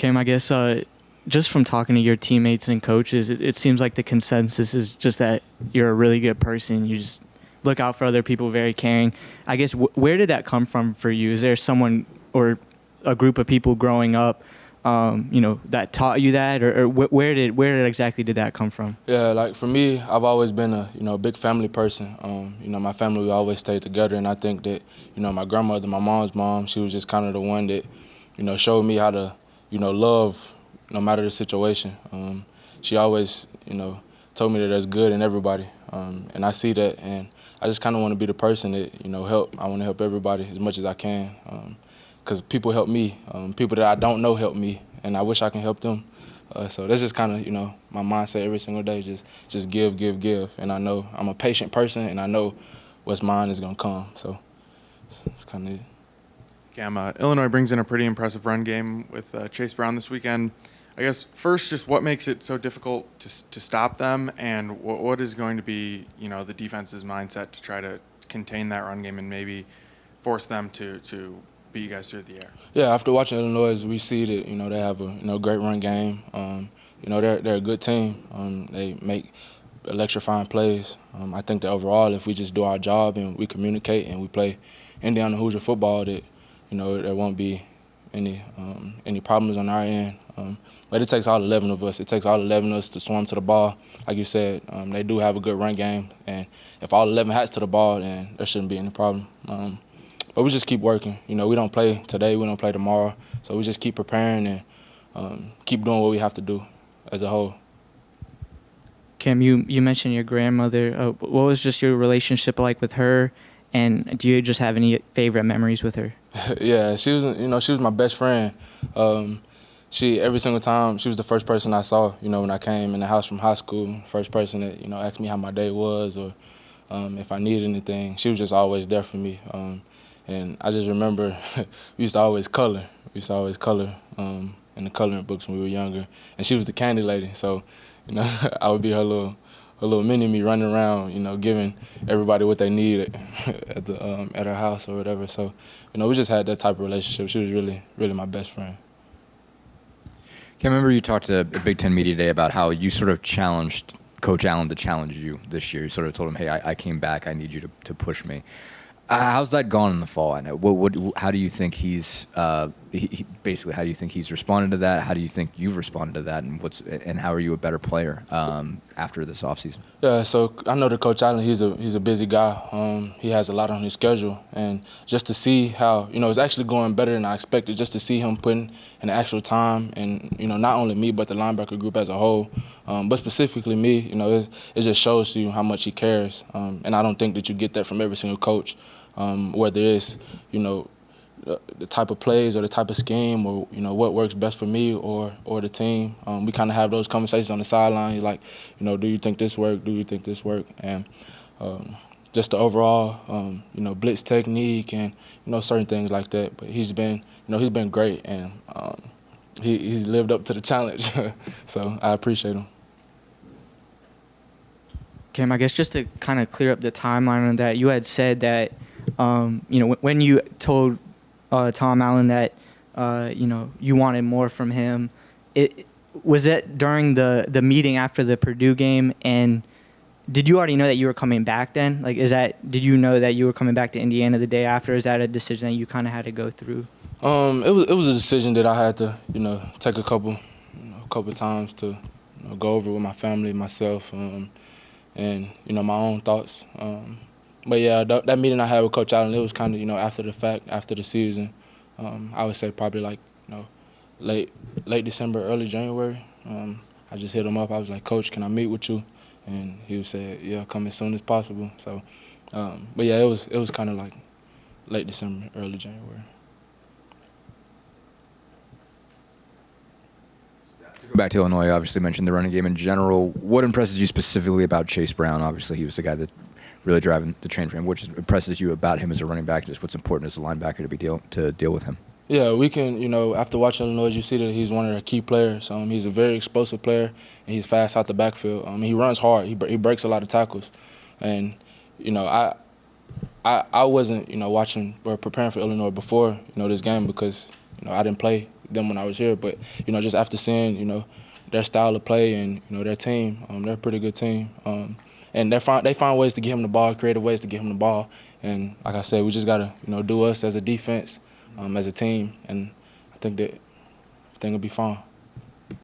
Cam, I guess just from talking to your teammates and coaches, it seems like the consensus is just that you're a really good person. You just look out for other people, very caring. I guess where did that come from for you? Is there someone or a group of people growing up, that taught you that, or where exactly did that come from? Yeah, like for me, I've always been a big family person. My family, we always stayed together, and I think that my grandmother, my mom's mom, she was just kind of the one that showed me how to love no matter the situation. She always told me that there's good in everybody, and I see that, and I just kind of want to be the person that help. I want to help everybody as much as I can, because people help me. People that I don't know help me, and I wish I can help them. So that's just kind of my mindset every single day. Just give, and I know I'm a patient person, and I know what's mine is gonna come. So that's kind of it. Cam, Illinois brings in a pretty impressive run game with Chase Brown this weekend. I guess first, just what makes it so difficult to stop them, and what is going to be the defense's mindset to try to contain that run game and maybe force them to beat you guys through the air? Yeah, after watching Illinois, we see that they have a great run game. They're a good team. They make electrifying plays. I think that overall, if we just do our job and we communicate and we play Indiana Hoosier football, that there won't be any problems on our end. But it takes all 11 of us. It takes all 11 of us to swarm to the ball. Like you said, they do have a good run game, and if all 11 hats to the ball, then there shouldn't be any problem. But we just keep working. We don't play today, we don't play tomorrow, so we just keep preparing and keep doing what we have to do as a whole. Cam, you mentioned your grandmother. What was just your relationship like with her, and do you just have any favorite memories with her? Yeah, she was my best friend. She every single time she was the first person I saw. When I came in the house from high school, first person that asked me how my day was or if I needed anything. She was just always there for me. And I just remember we used to always color. We used to always color in the coloring books when we were younger. And she was the candy lady, so I would be her little mini-me running around, giving everybody what they needed at her house or whatever. So, we just had that type of relationship. She was really, really my best friend. I remember you talked to a Big Ten Media Day about how you sort of challenged Coach Allen to challenge you this year. You sort of told him, hey, I came back. I need you to push me. How's that gone in the fall? I know. How do you think he's basically? How do you think he's responded to that? How do you think you've responded to that? And how are you a better player after this offseason? Yeah, so I know that Coach Allen. He's a busy guy. He has a lot on his schedule, and just to see how it's actually going better than I expected. Just to see him putting in the actual time, and not only me but the linebacker group as a whole, but specifically me. It just shows you how much he cares, and I don't think that you get that from every single coach. Whether it's, the type of plays or the type of scheme or, what works best for me or the team. We kind of have those conversations on the sideline. Like, do you think this worked? Do you think this worked? And just the overall, blitz technique and, certain things like that. But he's been great, and he's lived up to the challenge. So I appreciate him. Cam, I guess just to kind of clear up the timeline on that, you had said that, when you told Tom Allen that, you wanted more from him, was it during the meeting after the Purdue game, and did you already know that you were coming back then? Like, did you know that you were coming back to Indiana the day after? Is that a decision that you kind of had to go through? It was a decision that I had to, take a couple times to go over with my family, myself, and my own thoughts. But yeah, that meeting I had with Coach Allen, it was kind of after the fact, after the season. I would say probably like late December, early January. I just hit him up. I was like, Coach, can I meet with you? And he said, yeah, come as soon as possible. So, but yeah, it was kind of like late December, early January. Go back to Illinois, obviously mentioned the running game in general. What impresses you specifically about Chase Brown? Obviously, he was the guy that really driving the train for him. What impresses you about him as a running back? Just what's important as a linebacker to deal with him? Yeah, we can, after watching Illinois, you see that he's one of the key players. He's a very explosive player, and he's fast out the backfield. He runs hard. He breaks a lot of tackles. And, I wasn't, watching or preparing for Illinois before, this game because, I didn't play them when I was here. But, you know, just after seeing, you know, their style of play and, you know, their team, they're a pretty good team. And they find ways to get him the ball, creative ways to get him the ball. And like I said, we just got to, you know, do us as a defense, as a team, and I think that everything will be fine.